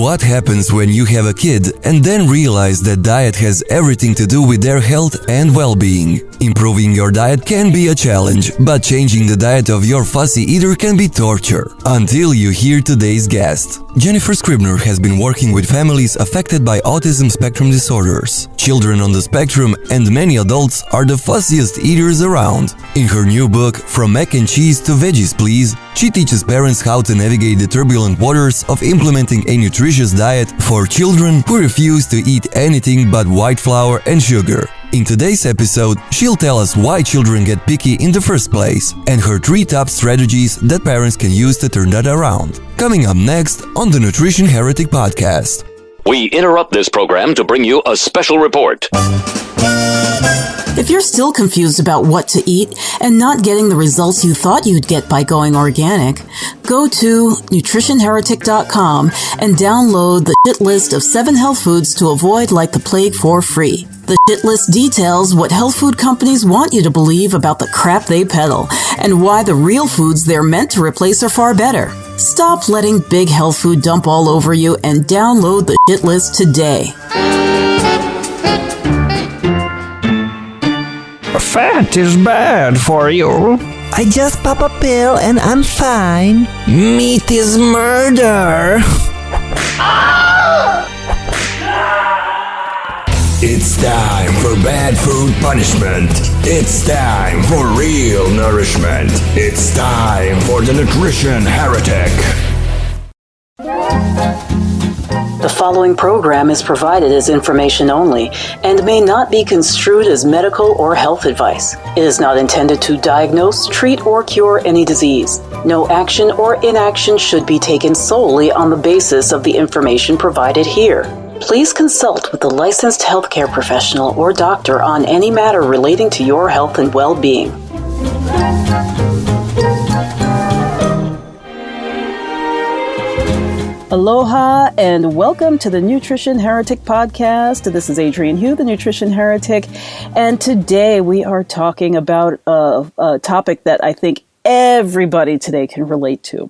What happens when you have a kid and then realize that diet has everything to do with their health and well-being? Improving your diet can be a challenge, but changing the diet of your fussy eater can be torture. Until you hear today's guest. Jennifer Scribner has been working with families affected by autism spectrum disorders. Children on the spectrum and many adults are the fussiest eaters around. In her new book, From Mac and Cheese to Veggies Please, she teaches parents how to navigate the turbulent waters of implementing a nutritious diet for children who refuse to eat anything but white flour and sugar. In today's episode, she'll tell us why children get picky in the first place and her 3 top strategies that parents can use to turn that around. Coming up next on the Nutrition Heretic Podcast. We interrupt this program to bring you a special report. If you're still confused about what to eat and not getting the results you thought you'd get by going organic, go to nutritionheretic.com and download the shit list of 7 health foods to avoid like the plague for free. The shit list details what health food companies want you to believe about the crap they peddle and why the real foods they're meant to replace are far better. Stop letting big health food dump all over you and download the shit list today. Fat is bad for you. I just pop a pill and I'm fine. Meat is murder. It's time for bad food punishment. It's time for real nourishment. It's time for the Nutrition Heretic. The following program is provided as information only and may not be construed as medical or health advice. It is not intended to diagnose, treat, or cure any disease. No action or inaction should be taken solely on the basis of the information provided here. Please consult with a licensed healthcare professional or doctor on any matter relating to your health and well-being. Aloha and welcome to the Nutrition Heretic Podcast. This is Adrienne Hugh, the Nutrition Heretic, and today we are talking about a topic that I think everybody today can relate to,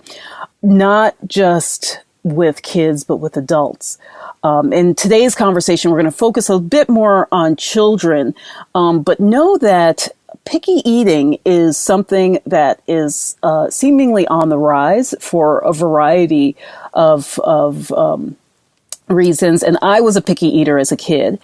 not just with kids, but with adults. In today's conversation, we're going to focus a bit more on children, but know that picky eating is something that is seemingly on the rise for a variety of reasons. And I was a picky eater as a kid.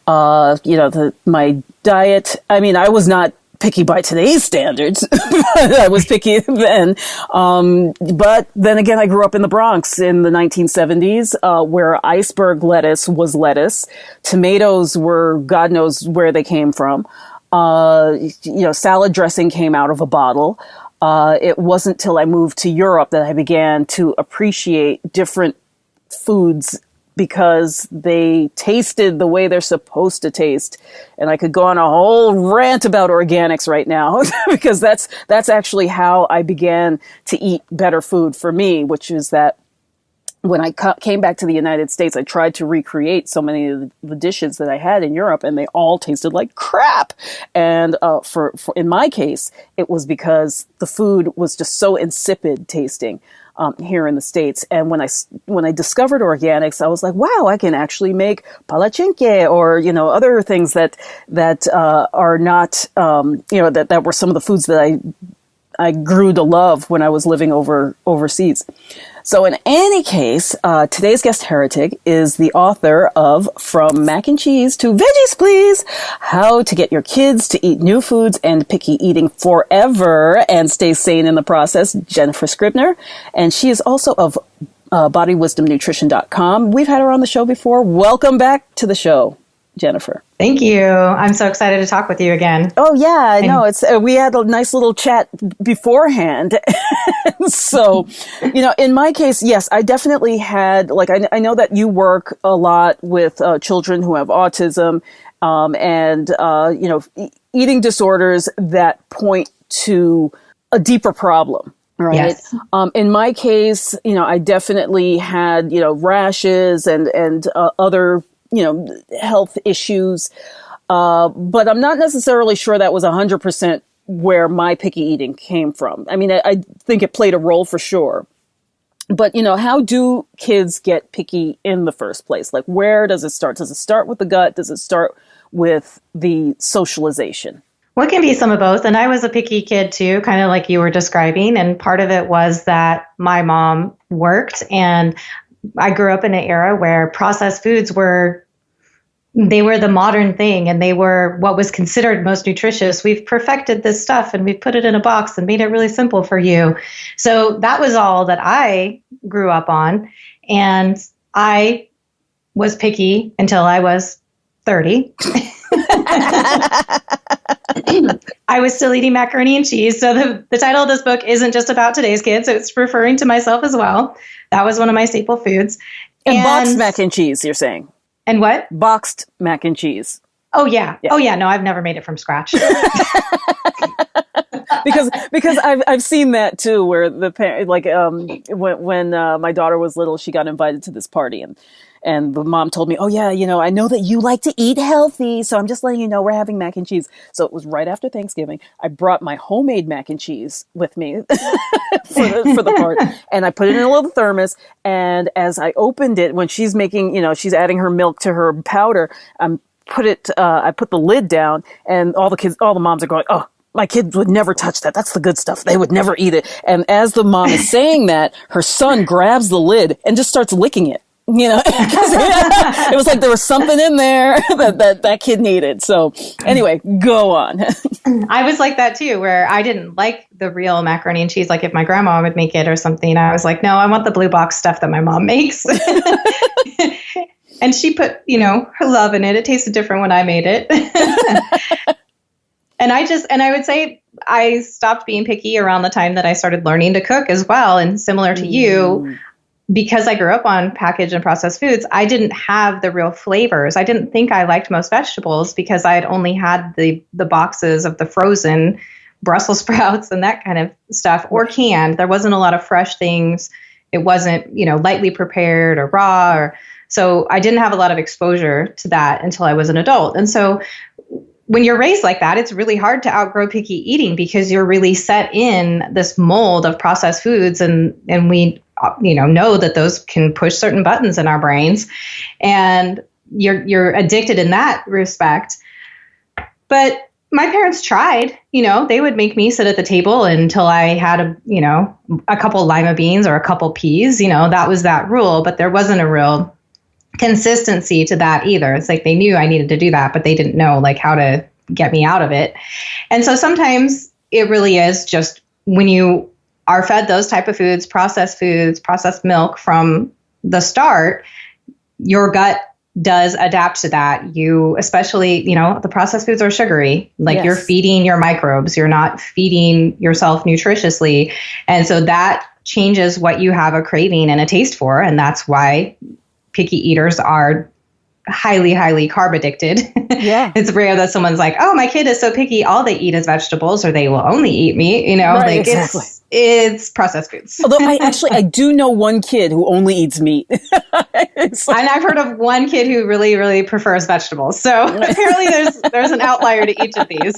My diet, I was not picky by today's standards. I was picky then. But then again, I grew up in the Bronx in the 1970s, where iceberg lettuce was lettuce. Tomatoes were, God knows where they came from. Salad dressing came out of a bottle. It wasn't till I moved to Europe that I began to appreciate different foods because they tasted the way they're supposed to taste. And I could go on a whole rant about organics right now because that's actually how I began to eat better food for me, which is that when I came back to the United States, I tried to recreate so many of the dishes that I had in Europe, and they all tasted like crap. And for in my case, it was because the food was just so insipid tasting here in the States. And when I discovered organics, I was like, wow, I can actually make palachinke or other things that are not that were some of the foods that I grew to love when I was living overseas. So in any case, today's guest heretic is the author of From Mac and Cheese to Veggies Please, How to Get Your Kids to Eat New Foods and Picky Eating Forever and Stay Sane in the Process, Jennifer Scribner. And she is also of bodywisdomnutrition.com. We've had her on the show before. Welcome back to the show, Jennifer. Thank you. I'm so excited to talk with you again. Oh yeah, no, it's we had a nice little chat beforehand. So, in my case, yes, I definitely had I know that you work a lot with children who have autism and eating disorders that point to a deeper problem. Right. Yes. In my case, I definitely had, rashes and other health issues. But I'm not necessarily sure that was 100% where my picky eating came from. I mean, I think it played a role for sure. But, how do kids get picky in the first place? Like, where does it start? Does it start with the gut? Does it start with the socialization? Well, it can be some of both. And I was a picky kid too, kind of like you were describing. And part of it was that my mom worked, and I grew up in an era where processed foods were the modern thing, and they were what was considered most nutritious. We've perfected this stuff and we've put it in a box and made it really simple for you. So that was all that I grew up on. And I was picky until I was 30. I was still eating macaroni and cheese. So the title of this book isn't just about today's kids. It's referring to myself as well. That was one of my staple foods. And boxed mac and cheese, you're saying? And what? Boxed mac and cheese. Oh, yeah. Oh, yeah. No, I've never made it from scratch. because I've seen that too, where the parent, like when my daughter was little, she got invited to this party, and the mom told me, "Oh yeah, I know that you like to eat healthy, so I'm just letting you know we're having mac and cheese." So it was right after Thanksgiving. I brought my homemade mac and cheese with me for the part, and I put it in a little thermos. And as I opened it, when she's making, she's adding her milk to her powder, I put the lid down, and all the moms are going, "Oh, my kids would never touch that. That's the good stuff. They would never eat it." And as the mom is saying that, her son grabs the lid and just starts licking it. It was like there was something in there that kid needed. So anyway, go on. I was like that too, where I didn't like the real macaroni and cheese. Like if my grandma would make it or something, I was like, no, I want the blue box stuff that my mom makes. And she put, her love in it. It tasted different when I made it. And I would say I stopped being picky around the time that I started learning to cook as well. And similar to you, because I grew up on packaged and processed foods, I didn't have the real flavors. I didn't think I liked most vegetables because I had only had the boxes of the frozen Brussels sprouts and that kind of stuff, or canned. There wasn't a lot of fresh things. It wasn't, lightly prepared or raw. So I didn't have a lot of exposure to that until I was an adult. And so when you're raised like that, it's really hard to outgrow picky eating because you're really set in this mold of processed foods. And we know that those can push certain buttons in our brains, and you're addicted in that respect. But my parents tried, they would make me sit at the table until I had a couple lima beans or a couple peas, that was that rule, but there wasn't a real consistency to that either. It's like they knew I needed to do that, but they didn't know how to get me out of it. And so sometimes it really is just when you are fed those type of foods, processed milk from the start, your gut does adapt to that. You, especially, the processed foods are sugary. Yes. You're feeding your microbes. You're not feeding yourself nutritiously. And so that changes what you have a craving and a taste for. And that's why picky eaters are highly, highly carb addicted. Yeah. It's rare that someone's like, oh, my kid is so picky, all they eat is vegetables, or they will only eat meat, Right, exactly. It's processed foods. Although I do know one kid who only eats meat. And I've heard of one kid who really, really prefers vegetables. So apparently there's an outlier to each of these.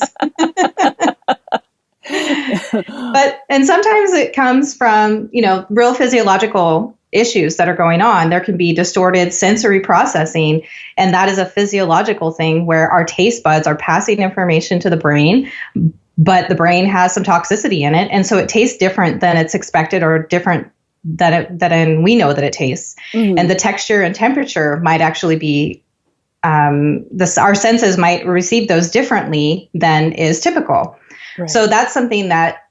And sometimes it comes from, real physiological issues that are going on. There can be distorted sensory processing, and that is a physiological thing where our taste buds are passing information to the brain, but the brain has some toxicity in it, and so it tastes different than it's expected, or different than we know that it tastes. Mm-hmm. And the texture and temperature might actually be our senses might receive those differently than is typical. Right. So that's something that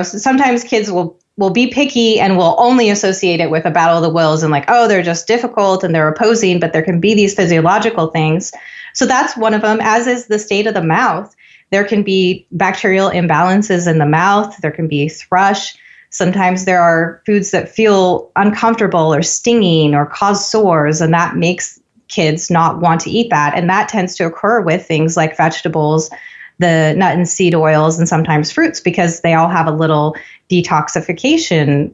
sometimes kids will be picky and will only associate it with a battle of the wills and they're just difficult and they're opposing, but there can be these physiological things. So that's one of them, as is the state of the mouth. There can be bacterial imbalances in the mouth. There can be thrush. Sometimes there are foods that feel uncomfortable or stinging or cause sores, and that makes kids not want to eat that. And that tends to occur with things like vegetables, the nut and seed oils, and sometimes fruits, because they all have a little detoxification,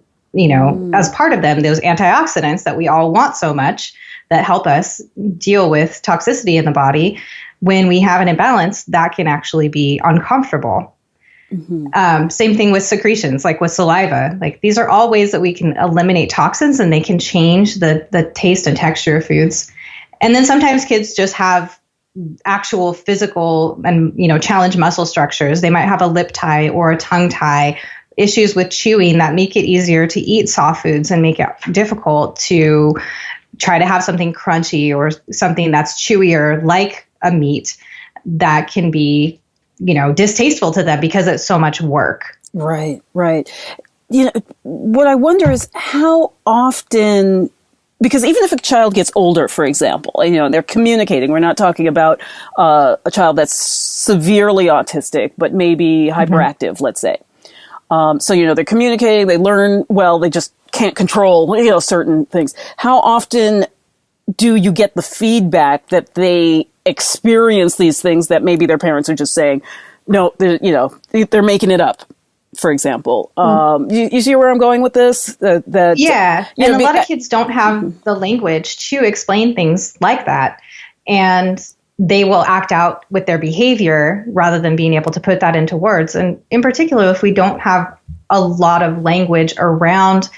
as part of them, those antioxidants that we all want so much that help us deal with toxicity in the body. When we have an imbalance, that can actually be uncomfortable. Same thing with secretions, like with saliva. Like these are all ways that we can eliminate toxins, and they can change the taste and texture of foods. And then sometimes kids just have actual physical and, challenge muscle structures. They might have a lip tie or a tongue tie, issues with chewing that make it easier to eat soft foods and make it difficult to try to have something crunchy or something that's chewier, like a meat, that can be, distasteful to them because it's so much work. Right. What I wonder is how often, because even if a child gets older, for example, they're communicating. We're not talking about a child that's severely autistic, but maybe hyperactive, let's say. So, they're communicating, they learn well, they just can't control, certain things. How often do you get the feedback that they experience these things that maybe their parents are just saying, no, they're making it up, for example? You see where I'm going with this? Yeah. And a lot of kids don't have the language to explain things like that. And they will act out with their behavior rather than being able to put that into words. And in particular, if we don't have a lot of language around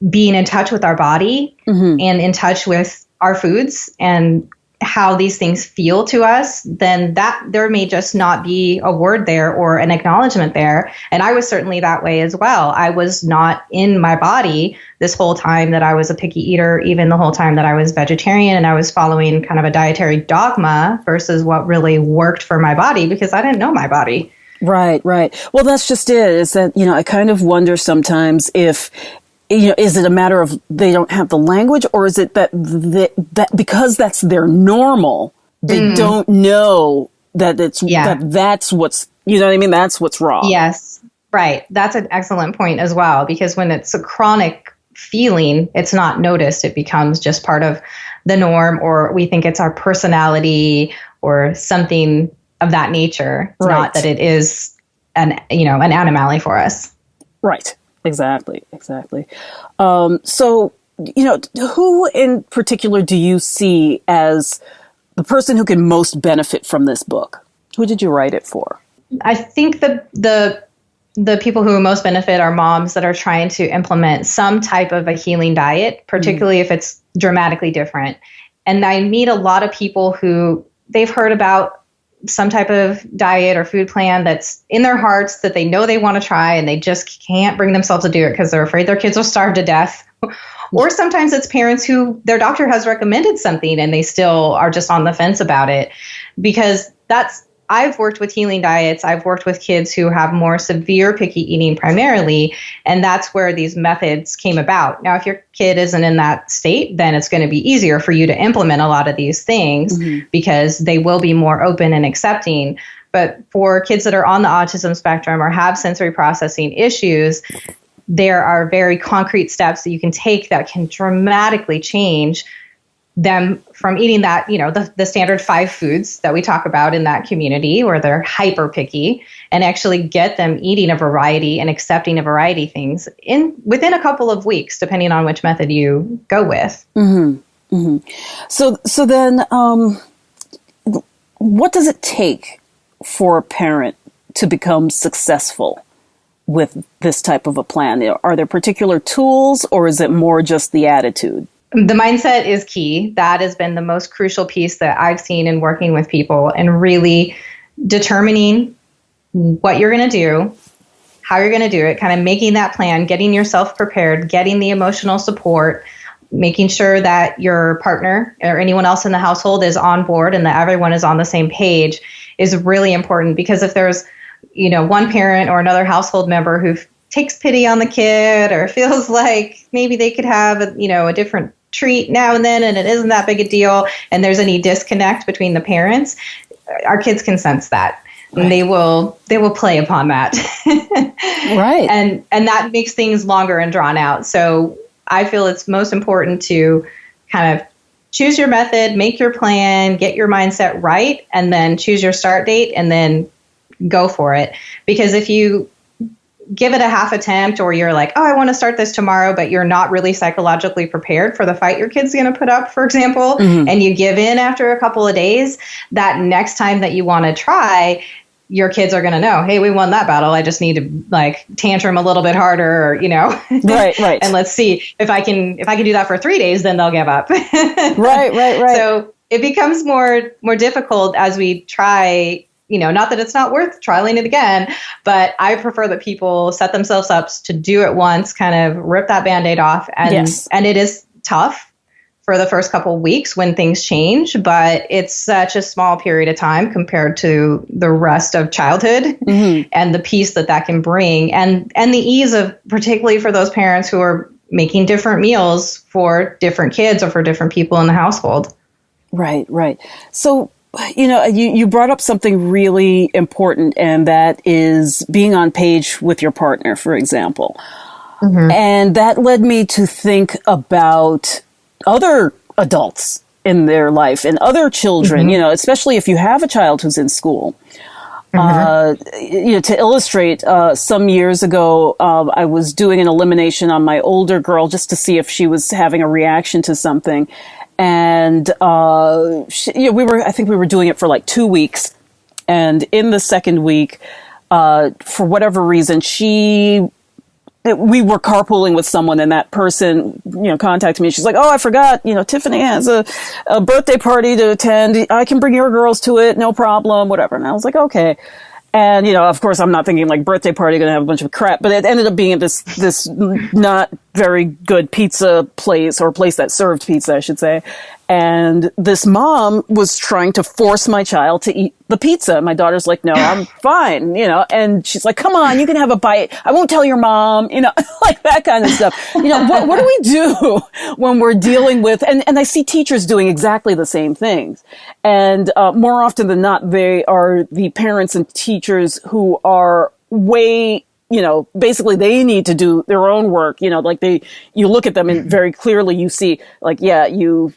being in touch with our body and in touch with our foods and how these things feel to us, then that there may just not be a word there or an acknowledgement there. And I was certainly that way as well. I was not in my body this whole time that I was a picky eater, even the whole time that I was vegetarian, and I was following kind of a dietary dogma versus what really worked for my body because I didn't know my body. Right. Well, that's just it, is that, I kind of wonder sometimes if, is it a matter of they don't have the language, or is it that because that's their normal, they don't know that that's what's, that's what's wrong. Yes, right. That's an excellent point as well, because when it's a chronic feeling, it's not noticed. It becomes just part of the norm, or we think it's our personality or something of that nature, not that it is an animality for us. Right. Exactly. So, who in particular do you see as the person who can most benefit from this book? Who did you write it for? I think the people who most benefit are moms that are trying to implement some type of a healing diet, particularly if it's dramatically different. And I meet a lot of people who they've heard about some type of diet or food plan that's in their hearts that they know they want to try, and they just can't bring themselves to do it because they're afraid their kids will starve to death. Or sometimes it's parents who their doctor has recommended something and they still are just on the fence about it, because I've worked with healing diets. I've worked with kids who have more severe picky eating primarily, and that's where these methods came about. Now, if your kid isn't in that state, then it's going to be easier for you to implement a lot of these things because they will be more open and accepting. But for kids that are on the autism spectrum or have sensory processing issues, there are very concrete steps that you can take that can dramatically change them from eating that, the standard 5 foods that we talk about in that community where they're hyper picky, and actually get them eating a variety and accepting a variety of things within a couple of weeks, depending on which method you go with. So then, what does it take for a parent to become successful with this type of a plan? Are there particular tools, or is it more just the attitude? The mindset is key. That has been the most crucial piece that I've seen in working with people, and really determining what you're going to do, how you're going to do it, kind of making that plan, getting yourself prepared, getting the emotional support, making sure that your partner or anyone else in the household is on board and that everyone is on the same page is really important. Because if there's, one parent or another household member who takes pity on the kid or feels like maybe they could have a different treat now and then, and it isn't that big a deal, and there's any disconnect between the parents, our kids can sense that. Right. And they will play upon that. Right. And that makes things longer and drawn out. So I feel it's most important to kind of choose your method, make your plan, get your mindset right, and then choose your start date and then go for it. Because if you give it a half attempt, or you're like, oh, I want to start this tomorrow, but you're not really psychologically prepared for the fight your kid's going to put up, for example, and you give in after a couple of days, that next time that you want to try, your kids are going to know, hey, we won that battle. I just need to like tantrum a little bit harder, or, Right. and let's see if I can do that for 3 days, then they'll give up. Right. So it becomes more difficult as we try, not that it's not worth trialing it again, but I prefer that people set themselves up to do it once, kind of rip that Band-Aid off. And it is tough for the first couple of weeks when things change, but it's such a small period of time compared to the rest of childhood and the peace that can bring, and the ease of, particularly for those parents who are making different meals for different kids or for different people in the household. Right. So, you brought up something really important, and that is being on page with your partner, for example. And that led me to think about other adults in their life and other children, especially if you have a child who's in school. To illustrate, some years ago, I was doing an elimination on my older girl just to see if she was having a reaction to something. And, I think we were doing it for like 2 weeks. And in the second week, for whatever reason, we were carpooling with someone, and that person, contacted me. She's like, "Oh, I forgot, Tiffany has a birthday party to attend. I can bring your girls to it. No problem, whatever." And I was like, okay. And, of course, I'm not thinking like birthday party, going to have a bunch of crap, but it ended up being this not very good pizza place, or place that served pizza, I should say. And this mom was trying to force my child to eat the pizza. My daughter's like, "No, I'm fine," and she's like, "Come on, you can have a bite. I won't tell your mom," like that kind of stuff. What do we do when we're dealing with, and I see teachers doing exactly the same things. And more often than not, they are the parents and teachers who are way, basically they need to do their own work, like you look at them and very clearly you see like, you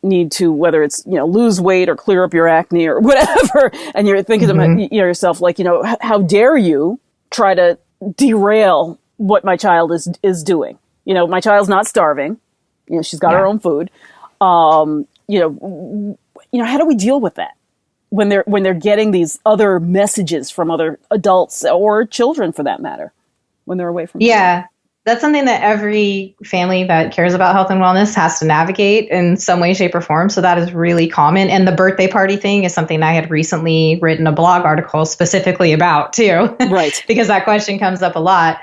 need to, whether it's, lose weight or clear up your acne or whatever. And you're thinking to yourself, like, how dare you try to derail what my child is doing? My child's not starving. She's got her own food. How do we deal with that? When they're getting these other messages from other adults or children, for that matter, when they're away from home. That's something that every family that cares about health and wellness has to navigate in some way, shape, or form. So that is really common. And the birthday party thing is something I had recently written a blog article specifically about too. Right. Because that question comes up a lot.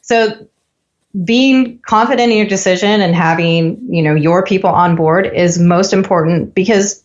So being confident in your decision and having, your people on board is most important, because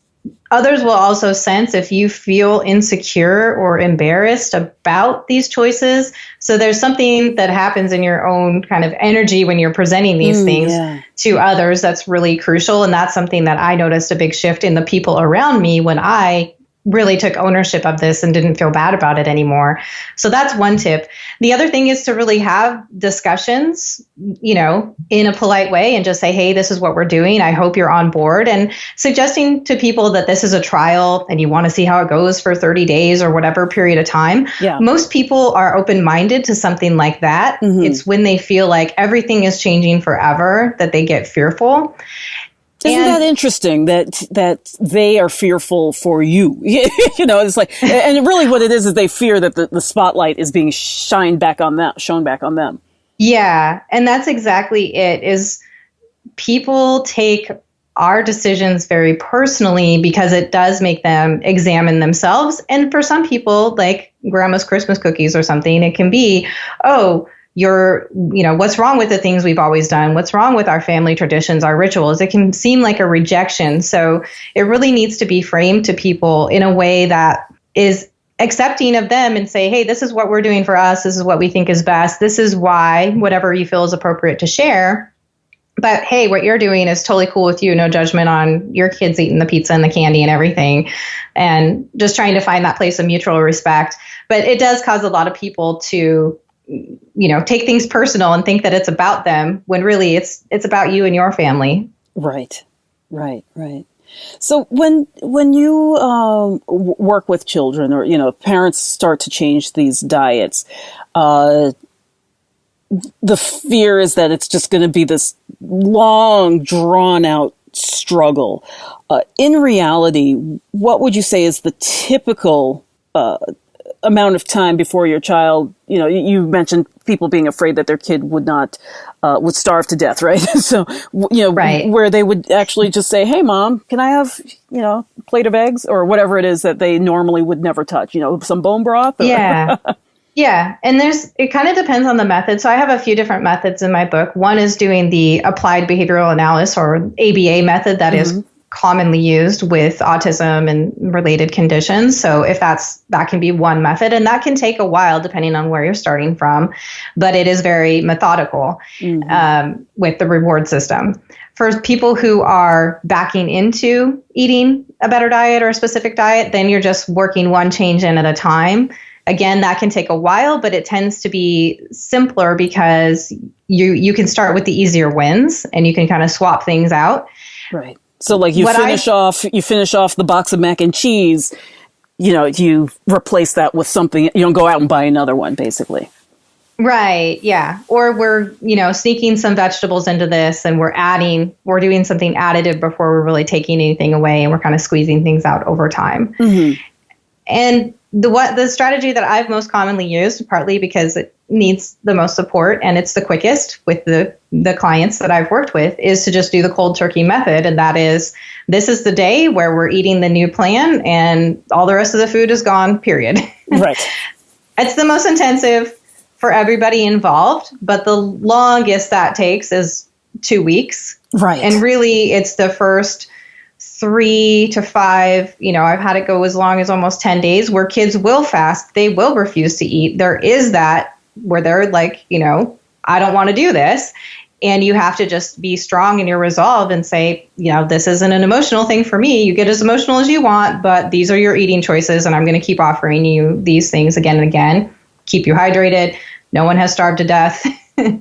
others will also sense if you feel insecure or embarrassed about these choices. So there's something that happens in your own kind of energy when you're presenting these things to others that's really crucial. And that's something that I noticed a big shift in the people around me when I really took ownership of this and didn't feel bad about it anymore. So that's one tip. The other thing is to really have discussions, in a polite way, and just say, hey, this is what we're doing. I hope you're on board. And suggesting to people that this is a trial and you want to see how it goes for 30 days or whatever period of time. Yeah. Most people are open-minded to something like that. It's when they feel like everything is changing forever that they get fearful. Isn't that interesting that they are fearful for you? It's like, and really what it is they fear that the spotlight is being shown back on them. Yeah. And that's exactly it, is people take our decisions very personally because it does make them examine themselves. And for some people, like grandma's Christmas cookies or something, it can be, what's wrong with the things we've always done? What's wrong with our family traditions, our rituals? It can seem like a rejection. So it really needs to be framed to people in a way that is accepting of them and say, hey, this is what we're doing for us. This is what we think is best. This is why, whatever you feel is appropriate to share. But hey, what you're doing is totally cool with you. No judgment on your kids eating the pizza and the candy and everything. And just trying to find that place of mutual respect. But it does cause a lot of people to take things personal and think that it's about them when really it's about you and your family. Right. So when you work with children, or parents start to change these diets, the fear is that it's just going to be this long, drawn out struggle. In reality, what would you say is the typical amount of time before your child, you mentioned people being afraid that their kid would not, would starve to death, right? So, Right. where they would actually just say, hey, Mom, can I have, a plate of eggs or whatever it is that they normally would never touch, some bone broth? Or Yeah. Yeah. And it kind of depends on the method. So I have a few different methods in my book. One is doing the applied behavioral analysis or ABA method that is commonly used with autism and related conditions. So if that can be one method, and that can take a while depending on where you're starting from, but it is very methodical with the reward system. For people who are backing into eating a better diet or a specific diet, then you're just working one change in at a time. Again, that can take a while, but it tends to be simpler because you can start with the easier wins and you can kind of swap things out. Right. So like you finish off the box of mac and cheese, you replace that with something, you don't go out and buy another one, basically. Right. Yeah. Or we're, sneaking some vegetables into this and we're doing something additive before we're really taking anything away, and we're kind of squeezing things out over time. Mm-hmm. And the strategy that I've most commonly used, partly because it needs the most support and it's the quickest with the clients that I've worked with, is to just do the cold turkey method. And that is, this is the day where we're eating the new plan and all the rest of the food is gone, period. Right. It's the most intensive for everybody involved, but the longest that takes is 2 weeks. Right. And really it's the first 3 to 5, I've had it go as long as almost 10 days where kids will fast. They will refuse to eat. There is that where they're like, I don't want to do this. And you have to just be strong in your resolve and say, this isn't an emotional thing for me. You get as emotional as you want, but these are your eating choices. And I'm going to keep offering you these things again and again. Keep you hydrated. No one has starved to death.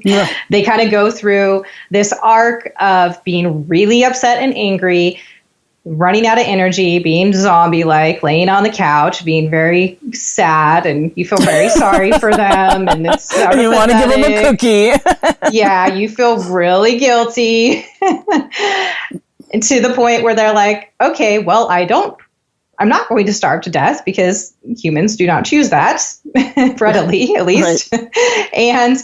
Yeah. They kind of go through this arc of being really upset and angry, running out of energy, being zombie-like, laying on the couch, being very sad, and you feel very sorry for them, and it's you want to give them a cookie. Yeah, you feel really guilty, and to the point where they're like, okay, well, I'm not going to starve to death because humans do not choose that readily, at least, and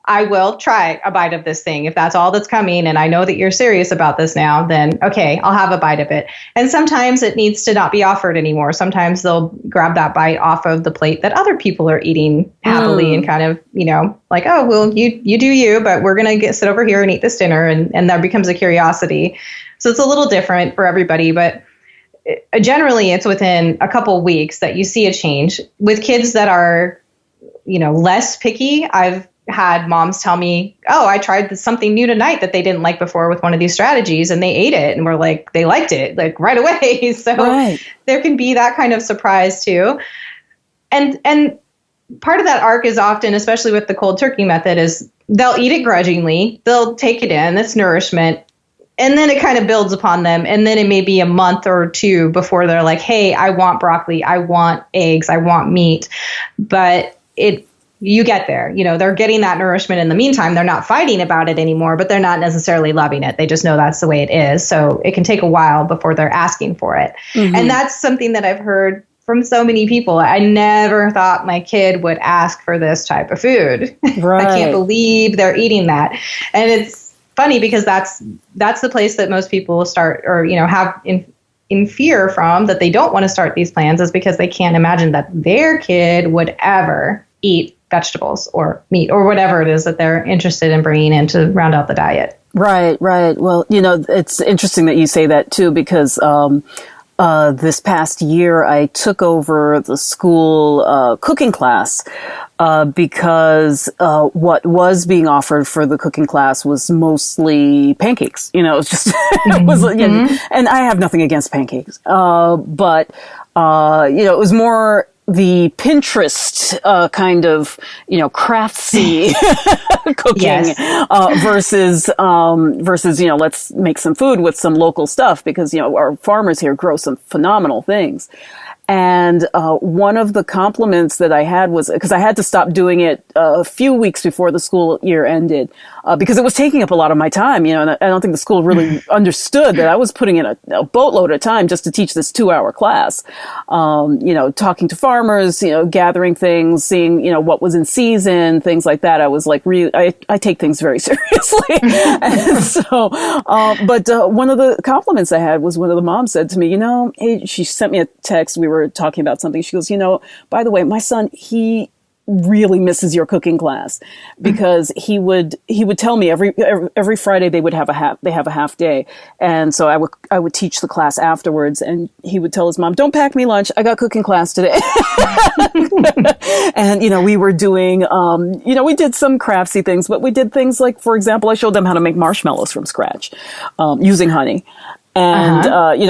I will try a bite of this thing. If that's all that's coming, and I know that you're serious about this now, then okay, I'll have a bite of it. And sometimes it needs to not be offered anymore. Sometimes they'll grab that bite off of the plate that other people are eating happily and kind of, like, oh, well, you do you, but we're going to sit over here and eat this dinner. And that becomes a curiosity. So it's a little different for everybody, but generally it's within a couple weeks that you see a change. With kids that are, less picky, I've had moms tell me, oh, I tried something new tonight that they didn't like before with one of these strategies, and they ate it and were like, they liked it like right away. So There can be that kind of surprise too. And part of that arc is often, especially with the cold turkey method, is they'll eat it grudgingly. They'll take it in, it's nourishment. And then it kind of builds upon them. And then it may be a month or 2 before they're like, hey, I want broccoli, I want eggs, I want meat. But you get there, they're getting that nourishment in the meantime. They're not fighting about it anymore, but they're not necessarily loving it. They just know that's the way it is. So it can take a while before they're asking for it. Mm-hmm. And that's something that I've heard from so many people. I never thought my kid would ask for this type of food. Right. I can't believe they're eating that. And it's funny because that's the place that most people start or, have in fear from, that they don't want to start these plans, is because they can't imagine that their kid would ever eat vegetables or meat or whatever it is that they're interested in bringing in to round out the diet. Right. Well, it's interesting that you say that too, because this past year I took over the school cooking class because what was being offered for the cooking class was mostly pancakes. It was just, it was, and I have nothing against pancakes, but it was more the Pinterest kind of, craftsy cooking versus, let's make some food with some local stuff, because, our farmers here grow some phenomenal things. And one of the compliments that I had was, because I had to stop doing it a few weeks before the school year ended, because it was taking up a lot of my time, and I don't think the school really understood that I was putting in a boatload of time just to teach this 2-hour class. Talking to farmers, gathering things, seeing, what was in season, things like that. I was like, I take things very seriously. And so, but one of the compliments I had was one of the moms said to me, hey, she sent me a text. We were talking about something. She goes, by the way, my son, he really misses your cooking class, because he would tell me every Friday they have a half day, and so I would teach the class afterwards, and he would tell his mom, "Don't pack me lunch, I got cooking class today." And we were doing we did some craftsy things, but we did things like, for example, I showed them how to make marshmallows from scratch using honey. And,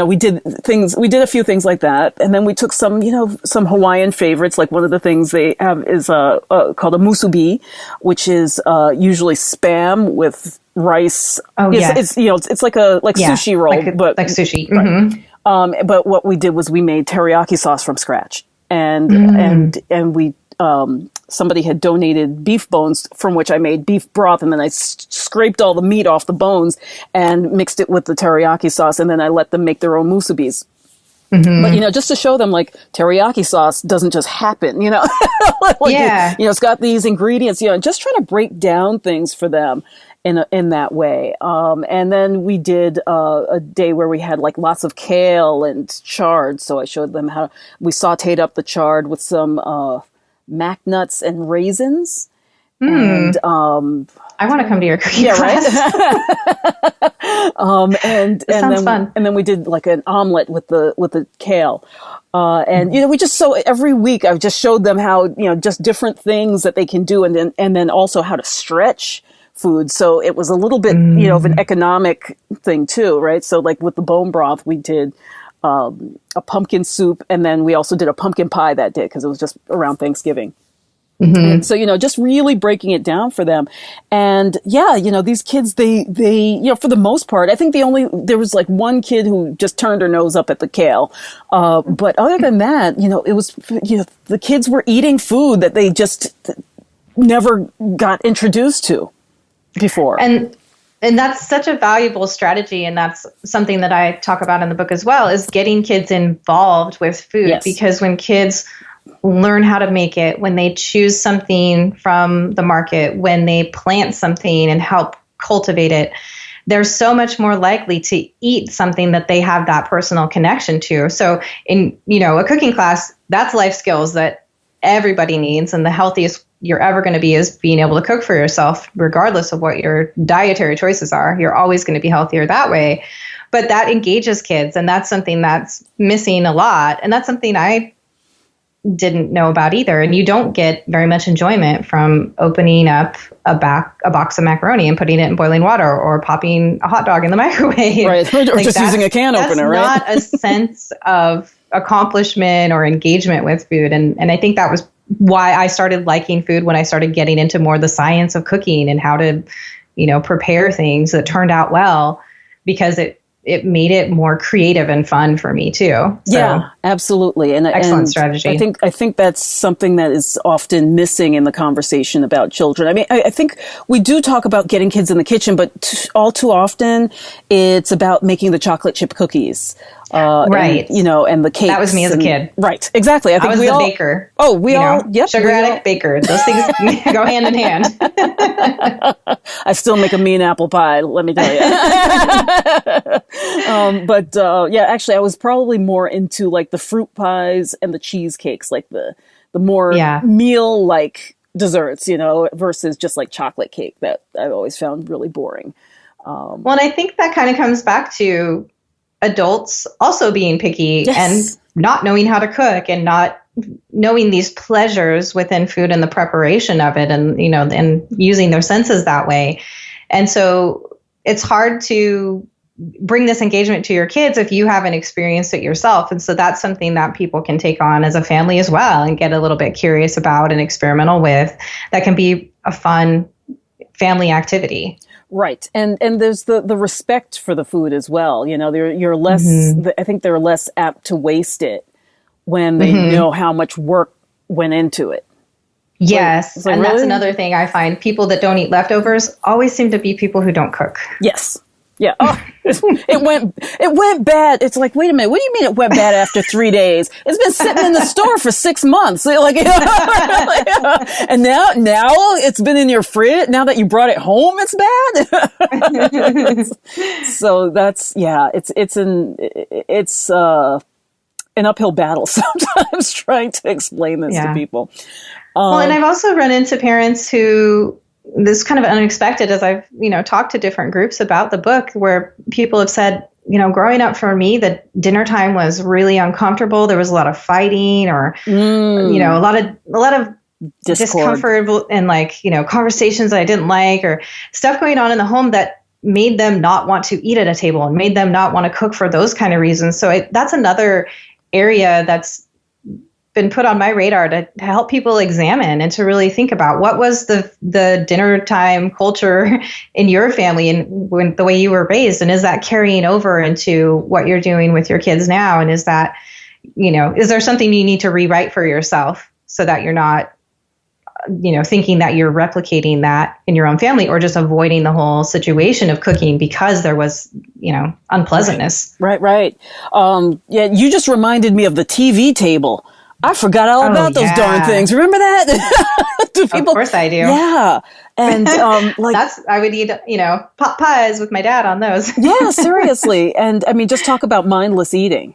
we did a few things like that. And then we took some Hawaiian favorites. Like one of the things they have is, called a musubi, which is, usually Spam with rice. Oh, yeah. It's like sushi roll, but like sushi. Mm-hmm. But what we did was we made teriyaki sauce from scratch, and we, somebody had donated beef bones from which I made beef broth, and then I scraped all the meat off the bones and mixed it with the teriyaki sauce, and then I let them make their own musubis. Mm-hmm. But, just to show them, like, teriyaki sauce doesn't just happen, it's got these ingredients, just trying to break down things for them in that way. And then we did a day where we had like lots of kale and chard. So I showed them how we sauteed up the chard with some mac nuts and raisins. And I want to come to your cooking class. Right. And sounds fun. And then we did like an omelet with the kale. And we just every week I just showed them how just different things that they can do, and then also how to stretch food. So it was a little bit of an economic thing too, right? So like with the bone broth, we did a pumpkin soup, and then we also did a pumpkin pie that day because it was just around Thanksgiving. Mm-hmm. And so, just really breaking it down for them. And these kids, they, for the most part, I think there was like one kid who just turned her nose up at the kale. But other than that, it was, the kids were eating food that they just never got introduced to before. And that's such a valuable strategy. And that's something that I talk about in the book as well, is getting kids involved with food. Yes. Because when kids learn how to make it, when they choose something from the market, when they plant something and help cultivate it, they're so much more likely to eat something that they have that personal connection to. So in, a cooking class, that's life skills that everybody needs. And the healthiest you're ever going to be is being able to cook for yourself, regardless of what your dietary choices are. You're always going to be healthier that way. But that engages kids. And that's something that's missing a lot. And that's something I didn't know about either. And you don't get very much enjoyment from opening up a box of macaroni and putting it in boiling water, or popping a hot dog in the microwave. Right. Or just using a can opener, right? That's not a sense of accomplishment or engagement with food. And I think that was why I started liking food, when I started getting into more the science of cooking and how to, prepare things that turned out well, because it made it more creative and fun for me too. So, yeah, absolutely. Excellent strategy. I think that's something that is often missing in the conversation about children. I mean, I think we do talk about getting kids in the kitchen, but all too often it's about making the chocolate chip cookies. Right. And the cakes. That was me as a kid. Right. Exactly. I was the baker. Oh, we all, yep. Sugar addict, baker. Those things go hand in hand. I still make a mean apple pie, let me tell you. Actually, I was probably more into like the fruit pies and the cheesecakes, like the more meal-like desserts, versus just like chocolate cake that I've always found really boring. Well, and I think that kind of comes back to adults also being picky and not knowing how to cook, and not knowing these pleasures within food and the preparation of it, and and using their senses that way. And so it's hard to bring this engagement to your kids if you haven't experienced it yourself. And so that's something that people can take on as a family as well, and get a little bit curious about and experimental with. That can be a fun family activity. Right. And there's the respect for the food as well. You're less, I think they're less apt to waste it when they know how much work went into it. Yes. Like, and that's really? another thing I find. People that don't eat leftovers always seem to be people who don't cook. Yes. Yeah. Oh, it went bad. It's like, wait a minute. What do you mean it went bad after 3 days? It's been sitting in the store for 6 months. Like, and now it's been in your fridge. Now that you brought it home, it's bad. So that's, yeah, it's an uphill battle sometimes trying to explain this to people. Well, and I've also run into parents who, this is kind of unexpected as I've, talked to different groups about the book, where people have said, growing up for me, the dinner time was really uncomfortable. There was a lot of fighting or, a lot of discomfort and conversations that I didn't like, or stuff going on in the home that made them not want to eat at a table and made them not want to cook for those kind of reasons. So that's another area that's been put on my radar to help people examine and to really think about what was the dinner time culture in your family and the way you were raised, and is that carrying over into what you're doing with your kids now? And is that, is there something you need to rewrite for yourself so that you're not, thinking that you're replicating that in your own family, or just avoiding the whole situation of cooking because there was, unpleasantness. Right. Yeah, you just reminded me of the TV table. I forgot all about those darn things. Remember that? Of course I do. Yeah. And I would eat, pot pies with my dad on those. Yeah, seriously. And I mean, just talk about mindless eating.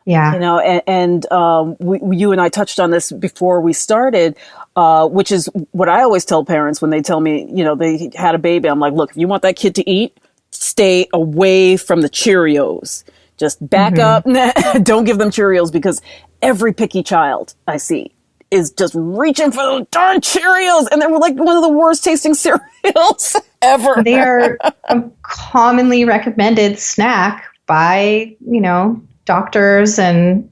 Yeah. You and I touched on this before we started, which is what I always tell parents when they tell me, they had a baby. I'm like, look, if you want that kid to eat, stay away from the Cheerios. Just back up. Don't give them Cheerios, because every picky child I see is just reaching for those darn Cheerios, and they're like one of the worst tasting cereals ever. They are a commonly recommended snack by, doctors and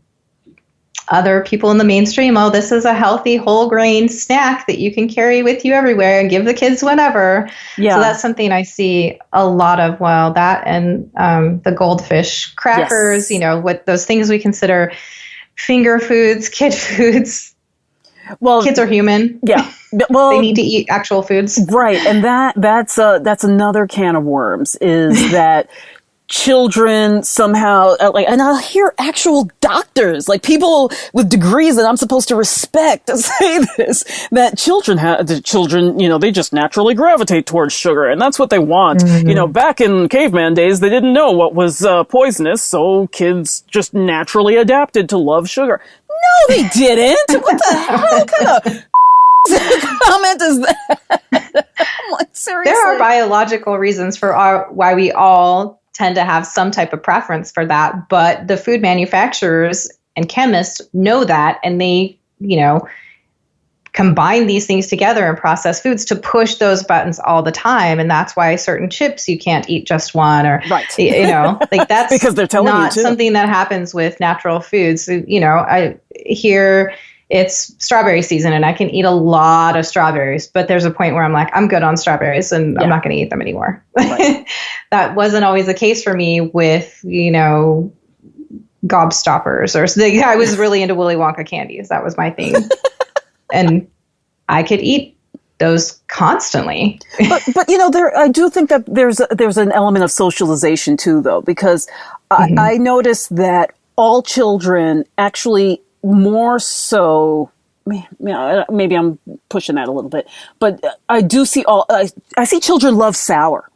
other people in the mainstream. Oh, this is a healthy whole grain snack that you can carry with you everywhere and give the kids whenever. Yeah. So that's something I see a lot of. Well, that and the goldfish crackers, what those things we consider finger foods, kid foods. Well, kids are human. Yeah. Well, they need to eat actual foods. Right. And that's another can of worms, is that children somehow, and I'll hear actual doctors, like people with degrees that I'm supposed to respect, say this, that children, they just naturally gravitate towards sugar, and that's what they want. Back in caveman days, they didn't know what was poisonous, so kids just naturally adapted to love sugar. No, they didn't. What the hell kind of comment is that? I'm like, seriously. There are biological reasons for why we all tend to have some type of preference for that, but the food manufacturers and chemists know that, and they, combine these things together in processed foods to push those buttons all the time. And that's why certain chips you can't eat just one, or that's because they're telling not you to. Something that happens with natural foods. I hear it's strawberry season and I can eat a lot of strawberries, but there's a point where I'm like, I'm good on strawberries and I'm not going to eat them anymore. Right. That wasn't always the case for me with, gobstoppers or something. I was really into Willy Wonka candies. That was my thing. And I could eat those constantly. but I do think that there's an element of socialization too, though, because I noticed that all children actually, more so, maybe I'm pushing that a little bit, but I do see I see children love sour.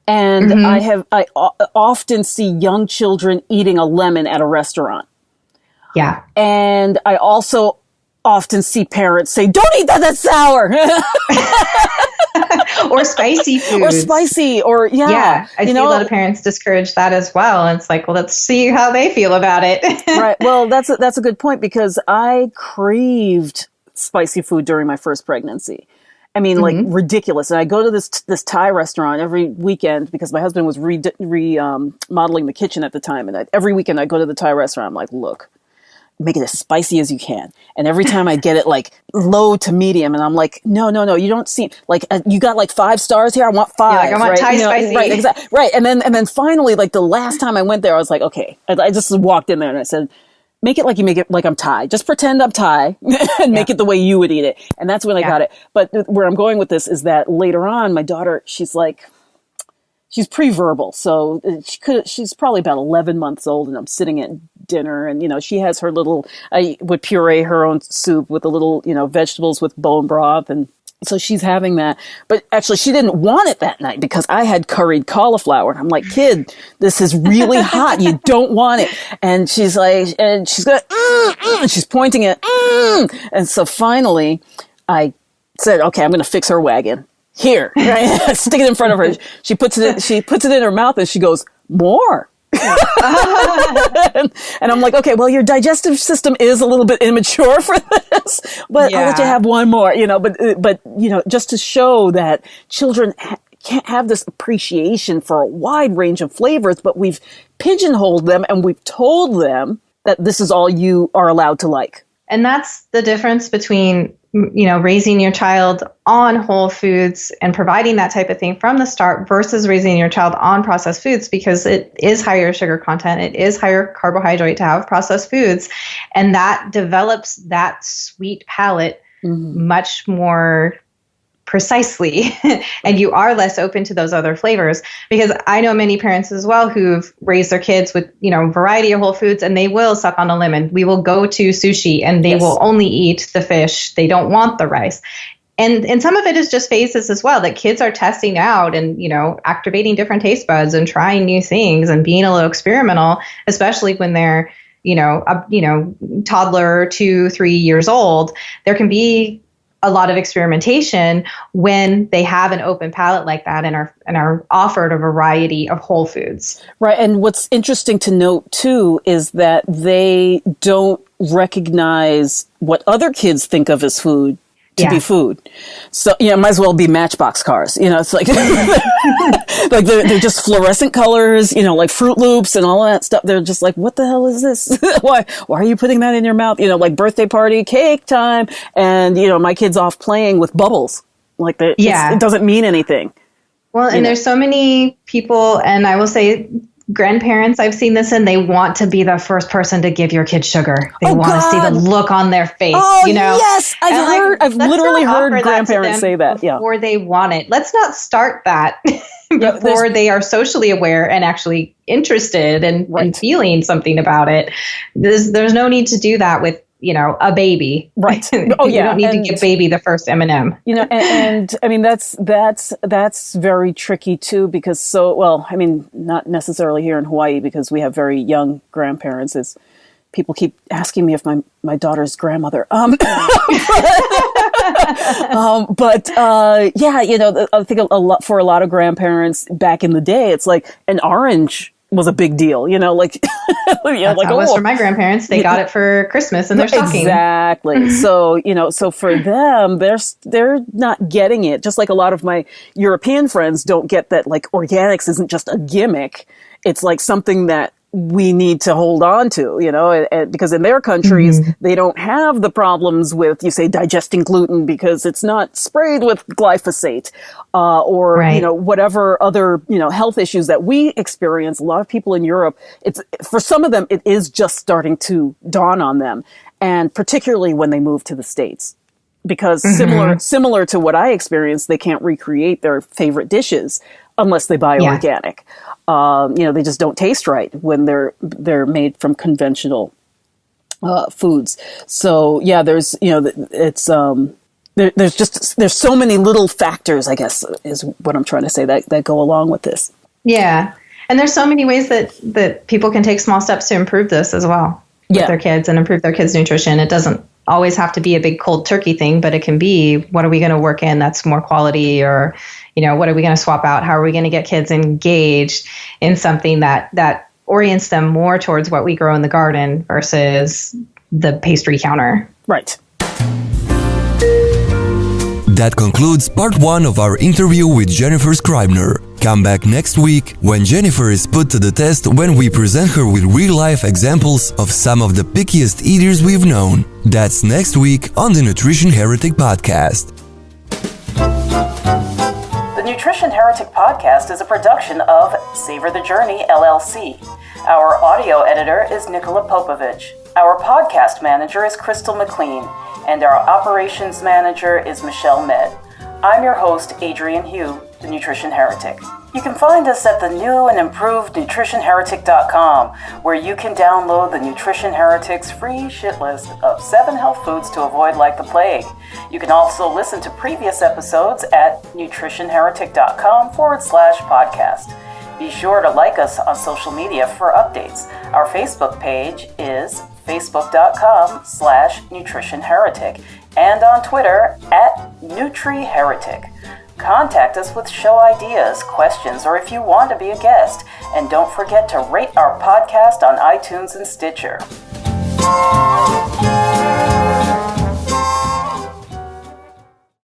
And I often see young children eating a lemon at a restaurant. Yeah. And I also often see parents say, don't eat that, that's sour. Or spicy food. Yeah. I see a lot of parents discourage that as well. And it's like, well, let's see how they feel about it. Right. Well, that's a good point, because I creaved spicy food during my first pregnancy. I mean, like ridiculous. And I go to this Thai restaurant every weekend because my husband was remodeling the kitchen at the time. And every weekend I go to the Thai restaurant. I'm like, look, make it as spicy as you can. And every time I get it like low to medium, and I'm like, no, you don't seem like you got like 5 stars here. I want 5. I want Thai spicy. Right, exactly. Right. And then finally, like the last time I went there, I was like, okay. I just walked in there and I said, make it like I'm Thai. Just pretend I'm Thai and make it the way you would eat it. And that's when I got it. But where I'm going with this is that later on, my daughter, she's pre-verbal. So she's probably about 11 months old, and I'm sitting at dinner, and, she has her I would puree her own soup with a little, vegetables with bone broth. And so she's having that, but actually she didn't want it that night because I had curried cauliflower, and I'm like, kid, this is really hot. You don't want it. And she's like, and she's going, and she's pointing at, and so finally I said, okay, I'm going to fix her wagon here, right? Stick it in front of her. She puts it in her mouth, and she goes, more. and I'm like, okay, well, your digestive system is a little bit immature for this, but I'll let you have one more, but just to show that children can't have this appreciation for a wide range of flavors, but we've pigeonholed them and we've told them that this is all you are allowed to like. And that's the difference between, raising your child on whole foods and providing that type of thing from the start versus raising your child on processed foods, because it is higher sugar content. It is higher carbohydrate to have processed foods. And that develops that sweet palate much more precisely. And you are less open to those other flavors, because I know many parents as well who've raised their kids with, a variety of whole foods, and they will suck on a lemon. We will go to sushi and they will only eat the fish. They don't want the rice. And some of it is just phases as well, that kids are testing out and, activating different taste buds and trying new things and being a little experimental, especially when they're, toddler, 2-3 years old. There can be a lot of experimentation when they have an open palate like that and are offered a variety of whole foods. Right. And what's interesting to note too is that they don't recognize what other kids think of as food to be food. So, might as well be Matchbox cars. It's like, like they're just fluorescent colors, like Fruit Loops and all that stuff. They're just like, what the hell is this? Why are you putting that in your mouth? Like birthday party, cake time. And, my kid's off playing with bubbles. Like it doesn't mean anything. Well, and there's so many people, and I will say, grandparents, I've seen this, and they want to be the first person to give your kid sugar. They want to see the look on their face, Yes, I've literally heard grandparents say that. Before they want it. Let's not start that before they are socially aware and actually interested and feeling something about it. There's no need to do that with, a baby. Right. Oh, yeah. You don't need to give baby the first M&M. And I mean, that's very tricky too, because not necessarily here in Hawaii, because we have very young grandparents, as people keep asking me if my daughter's grandmother. I think for a lot of grandparents back in the day, it's like an orange was a big deal, like, That's how it was for my grandparents. They got it for Christmas in their stocking. Exactly. So, so for them, they're not getting it. Just like a lot of my European friends don't get that, like, organics isn't just a gimmick. It's like something that we need to hold on to, because in their countries, they don't have the problems with, digesting gluten because it's not sprayed with glyphosate, or, whatever other, health issues that we experience. A lot of people in Europe, for some of them, it is just starting to dawn on them. And particularly when they move to the States, because similar to what I experienced, they can't recreate their favorite dishes unless they buy organic. They just don't taste right when they're made from conventional foods. So there's there's so many little factors, I guess, is what I'm trying to say, that go along with this. Yeah, and there's so many ways that people can take small steps to improve this as well with their kids and improve their kids' nutrition. It doesn't always have to be a big cold turkey thing, but it can be, what are we going to work in that's more quality, or what are we going to swap out? How are we going to get kids engaged in something that orients them more towards what we grow in the garden versus the pastry counter? Right. That concludes part 1 of our interview with Jennifer Scribner. Come back next week when Jennifer is put to the test when we present her with real-life examples of some of the pickiest eaters we've known. That's next week on the Nutrition Heretic Podcast. The Nutrition Heretic Podcast is a production of Savor the Journey, LLC. Our audio editor is Nikola Popovich. Our podcast manager is Crystal McLean, and our operations manager is Michelle Med. I'm your host, Adrian Hugh, the Nutrition Heretic. You can find us at the new and improved nutritionheretic.com, where you can download the Nutrition Heretic's free shit list of 7 health foods to avoid like the plague. You can also listen to previous episodes at nutritionheretic.com/podcast. Be sure to like us on social media for updates. Our Facebook page is facebook.com/nutritionheretic and on Twitter @NutriHeretic. Contact us with show ideas, questions, or if you want to be a guest. And don't forget to rate our podcast on iTunes and Stitcher.